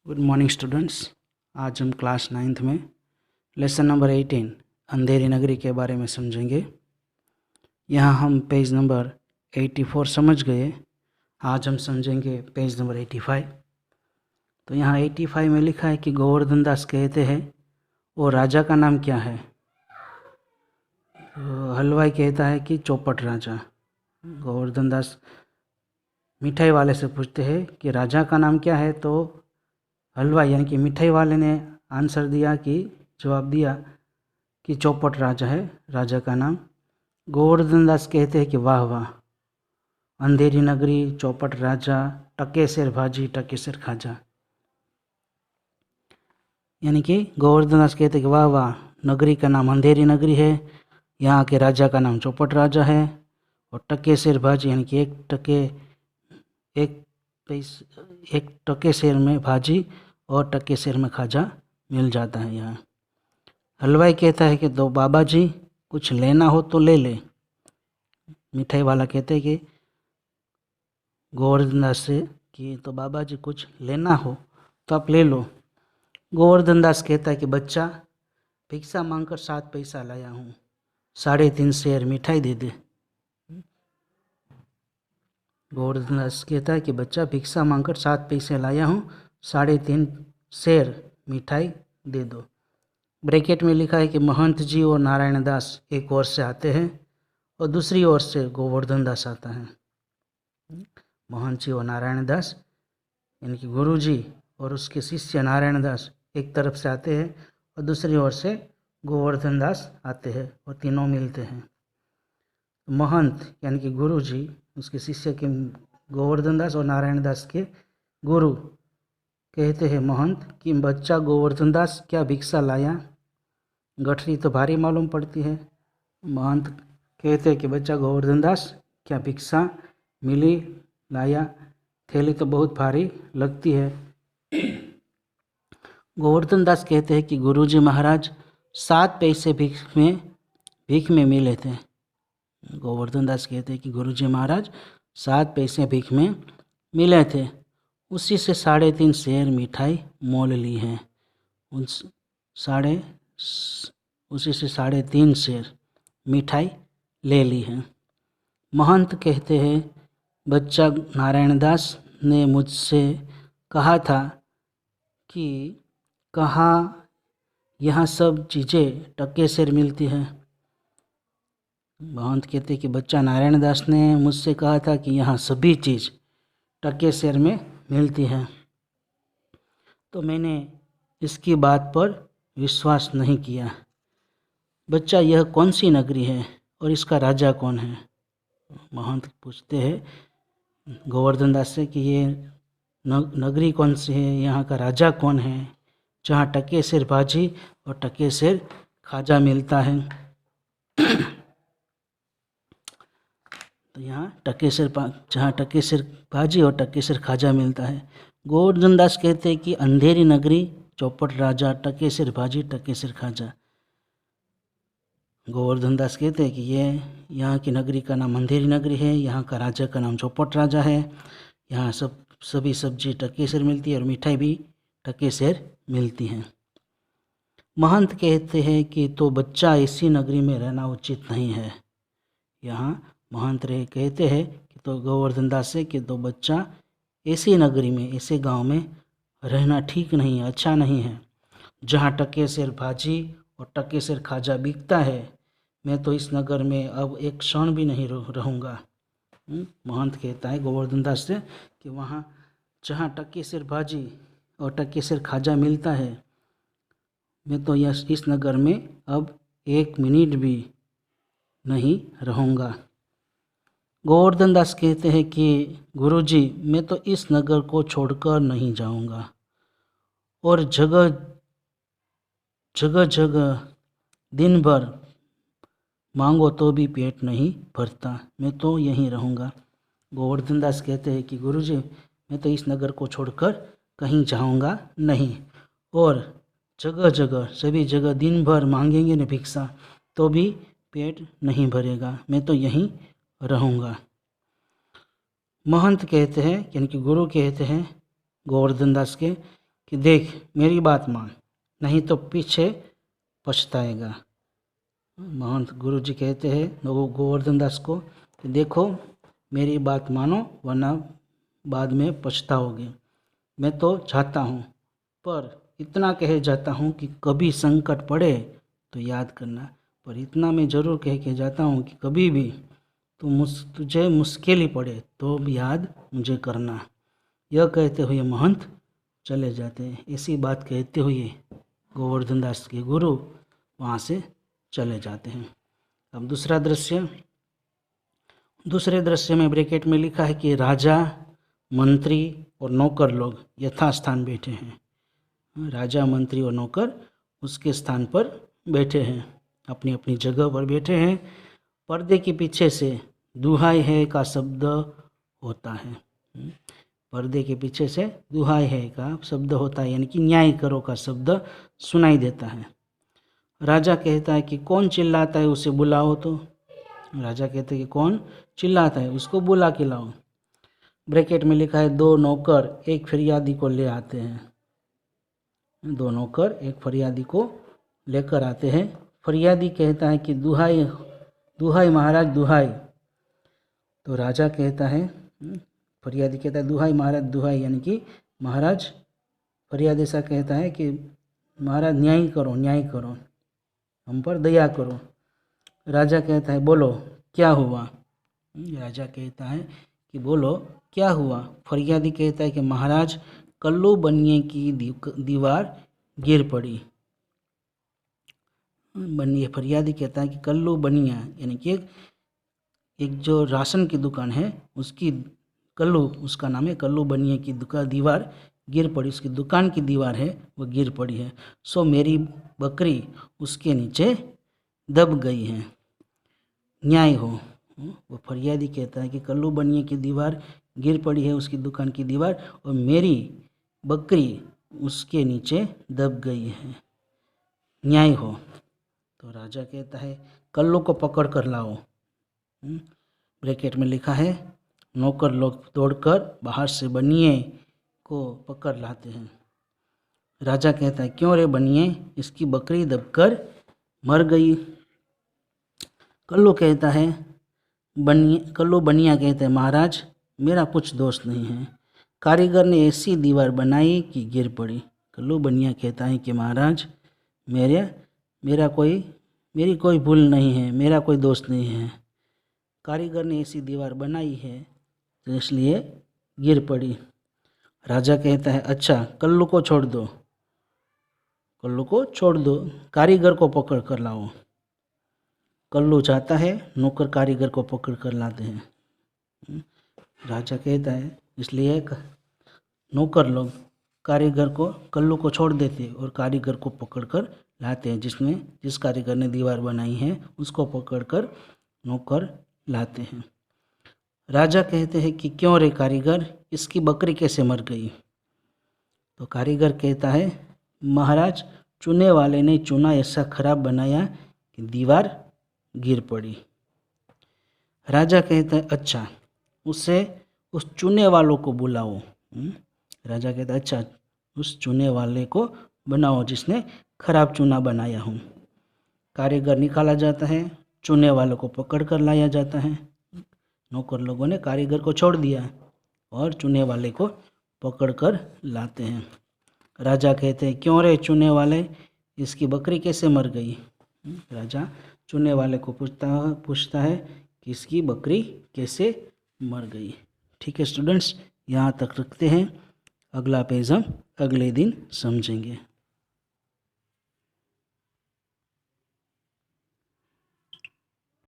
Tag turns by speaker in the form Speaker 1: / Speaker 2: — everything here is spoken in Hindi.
Speaker 1: Good morning students. आज हम क्लास 9th में लेसन नंबर 18 अंधेरी नगरी के बारे में समझेंगे। यहाँ हम पेज नंबर 84 समझ गए। आज हम समझेंगे पेज नंबर 85। तो यहाँ 85 में लिखा है कि गोवर्धन दास कहते हैं और राजा का नाम क्या है। तो हलवाई कहता है कि चौपट राजा। गोवर्धन दास मिठाई वाले से पूछते हैं कि राजा का नाम क्या है। तो हलवाई यानी कि मिठाई वाले ने आंसर दिया कि जवाब दिया कि चौपट राजा है राजा का नाम। गोवर्धन दास कहते हैं कि वाह वाह, अंधेरी नगरी, चौपट राजा, टके सिर भाजी, टके सिर खाजा। यानी कि गोवर्धन दास कहते हैं कि वाह वाह, नगरी का नाम अंधेरी नगरी है, यहाँ के राजा का नाम चौपट राजा है, और टके सिर भाजी यानी कि एक टके सिर में भाजी और टके सिर में खाजा मिल जाता है यहाँ। हलवाई कहता है कि दो बाबा जी, कुछ लेना हो तो ले ले। मिठाई वाला कहते हैं कि गोवर्धन दास से कि तो बाबा जी कुछ लेना हो तो आप ले लो। गोवर्धन दास कहता है कि बच्चा, भिक्षा मांगकर 7 पैसा लाया हूँ, 3.5 सेर मिठाई दे दे। गोवर्धन दास कहता है कि बच्चा, भिक्षा मांगकर 7 पैसे लाया हूँ, 3.5 सेर मिठाई दे दो। ब्रैकेट में लिखा है कि महंत जी और नारायण दास एक ओर से आते हैं और दूसरी ओर से गोवर्धन दास आता है। महंत जी और नारायण दास यानी कि गुरु जी और उसके शिष्य नारायण दास एक तरफ से आते हैं और दूसरी ओर से गोवर्धन दास आते हैं और तीनों मिलते हैं। महंत यानी कि गुरु जी, उसके शिष्य के गोवर्धन दास और नारायण दास के गुरु कहते हैं महंत कि बच्चा गोवर्धन दास क्या भिक्षा लाया, गठरी तो भारी मालूम पड़ती है। महंत कहते हैं कि बच्चा गोवर्धन दास क्या भिक्षा मिली लाया, थैली तो बहुत भारी लगती है। गोवर्धन दास कहते हैं कि गुरुजी महाराज 7 पैसे भीख में मिले थे। गोवर्धन दास कहते हैं कि गुरुजी महाराज 7 पैसे भीख में मिले थे, उसी से 3.5 सेर मिठाई मोल ली है। उसी से 3.5 सेर मिठाई ले ली है। महंत कहते हैं बच्चा नारायण दास ने मुझसे कहा था कि कहाँ यहाँ सब चीज़ें टके सिर मिलती है। महंत कहते हैं कि बच्चा नारायण दास ने मुझसे कहा था कि यहाँ सभी चीज़ टके सिर में मिलती है, तो मैंने इसकी बात पर विश्वास नहीं किया। बच्चा, यह कौन सी नगरी है और इसका राजा कौन है। महंत पूछते हैं गोवर्धन दास से कि ये नगरी कौन सी है, यहाँ का राजा कौन है जहाँ टके सिर भाजी और टके सिर खाजा मिलता है। तो यहाँ जहाँ टके सिर भाजी और टके सिर खाजा मिलता है। गोवर्धन दास कहते हैं कि अंधेरी नगरी, चौपट राजा, टके सिर भाजी, टके सिर खाजा। गोवर्धन दास कहते हैं कि यहाँ की नगरी का नाम अंधेरी नगरी है, यहाँ का राजा का नाम चौपट राजा है, यहाँ सभी सब्जी टके सिर मिलती है और मिठाई भी टके सिर मिलती है। महंत कहते हैं कि तो बच्चा, ऐसी नगरी में रहना उचित नहीं है। यहाँ महंत कहते हैं कि तो गोवर्धन दास से कि तो बच्चा, ऐसी नगरी में, ऐसे गांव में रहना ठीक नहीं है, अच्छा नहीं है, जहाँ टके सिर भाजी और टके सिर खाजा बिकता है। मैं तो इस नगर में अब एक क्षण भी नहीं रहूँगा। महंत कहता है गोवर्धन दास से कि वहाँ जहाँ टके सिर भाजी और टके सिर खाजा मिलता है, मैं तो इस नगर में अब 1 मिनट भी नहीं रहूँगा। गोवर्धन दास कहते हैं कि गुरुजी, मैं तो इस नगर को छोड़कर नहीं जाऊँगा और जगह दिन भर मांगो तो भी पेट नहीं भरता, मैं तो यहीं रहूँगा। गोवर्धन दास कहते हैं कि गुरुजी, मैं तो इस नगर को छोड़कर कहीं जाऊँगा नहीं, और सभी जगह दिन भर मांगेंगे न भिक्षा तो भी पेट नहीं भरेगा, मैं तो यहीं रहूँगा। महंत कहते हैं यानी कि गुरु कहते हैं गोवर्धन दास के कि देख मेरी बात मान, नहीं तो पीछे पछताएगा। महंत गुरु जी कहते हैं गोवर्धन दास को कि देखो मेरी बात मानो वरना बाद में पछताओगे। मैं तो चाहता हूँ, पर इतना कह जाता हूँ कि कभी संकट पड़े तो याद करना। पर इतना मैं ज़रूर कह के जाता हूँ कि कभी भी तुझे मुश्किल ही पड़े तो भी याद मुझे करना। यह कहते हुए महंत चले जाते हैं। ऐसी बात कहते हुए गोवर्धन दास के गुरु वहाँ से चले जाते हैं। अब दूसरे दृश्य में ब्रैकेट में लिखा है कि राजा, मंत्री और नौकर लोग यथास्थान बैठे हैं। राजा, मंत्री और नौकर उसके स्थान पर बैठे हैं, अपनी अपनी जगह पर बैठे हैं। पर्दे के पीछे से दुहाई है का शब्द होता है। पर्दे के पीछे से दुहाई है का शब्द होता है, यानी कि न्याय करो का शब्द सुनाई देता है। राजा कहता है कि कौन चिल्लाता है उसे बुलाओ। तो राजा कहते हैं कि कौन चिल्लाता है उसको बुला के लाओ। ब्रैकेट में लिखा है 2 नौकर एक फरियादी को ले आते हैं। 2 नौकर एक फरियादी को लेकर आते हैं। फरियादी कहता है कि दुहाई दुहाई महाराज दुहाई। तो राजा कहता है, फरियादी कहता है दुहाई महाराज दुहाई, यानी कि महाराज फरियादी ऐसा कहता है कि महाराज न्याय करो, न्याय करो, हम पर दया करो। राजा कहता है बोलो क्या हुआ। राजा कहता है कि बोलो क्या हुआ। फरियादी कहता है कि महाराज कल्लू बनिए की दीवार गिर पड़ी। बनिए फरियादी कहता है कि कल्लू बनिया यानी कि एक जो राशन की दुकान है उसकी कल्लू, उसका नाम है कल्लू बनिए की दीवार गिर पड़ी, उसकी दुकान की दीवार है वो गिर पड़ी है। सो मेरी बकरी उसके नीचे दब गई है, न्याय हो। वो फरियादी कहता है कि कल्लू बनिए की दीवार गिर पड़ी है, उसकी दुकान की दीवार, और मेरी बकरी उसके नीचे दब गई है, न्याय हो। तो राजा कहता है कल्लू को पकड़ कर लाओ। ब्रैकेट में लिखा है नौकर लोग दौड़कर बाहर से बनिए को पकड़ लाते हैं। राजा कहता है क्यों रे बनिए, इसकी बकरी दबकर मर गई। कल्लू बनिया कहता है महाराज मेरा कुछ दोष नहीं है, कारीगर ने ऐसी दीवार बनाई कि गिर पड़ी। कल्लू बनिया कहता है कि महाराज मेरी कोई भूल नहीं है, मेरा कोई दोष नहीं है, कारीगर ने ऐसी दीवार बनाई है तो इसलिए गिर पड़ी। राजा कहता है अच्छा कल्लू को छोड़ दो, कारीगर को पकड़ कर लाओ। कल्लू जाता है, नौकर कारीगर को पकड़ कर लाते हैं। राजा कहता है इसलिए नौकर लोग कल्लू को छोड़ देते और कारीगर को पकड़ कर लाते हैं। जिस कारीगर ने दीवार बनाई है उसको पकड़कर नौकर लाते हैं। राजा कहते हैं कि क्यों रे कारीगर, इसकी बकरी कैसे मर गई। तो कारीगर कहता है महाराज चूने वाले ने चूना ऐसा खराब बनाया कि दीवार गिर पड़ी। राजा कहता है अच्छा उस चूने वालों को बुलाओ। राजा कहता है अच्छा उस चूने वाले को बनाओ जिसने खराब चूना बनाया हूँ। कारीगर निकाला जाता है, चूने वालों को पकड़ कर लाया जाता है। नौकर लोगों ने कारीगर को छोड़ दिया और चूने वाले को पकड़ कर लाते हैं। राजा कहते हैं क्यों रे चूने वाले, इसकी बकरी कैसे मर गई। राजा चूने वाले को पूछता है कि इसकी बकरी कैसे मर गई। ठीक है स्टूडेंट्स, यहाँ तक रखते हैं, अगला पेज हम अगले दिन समझेंगे।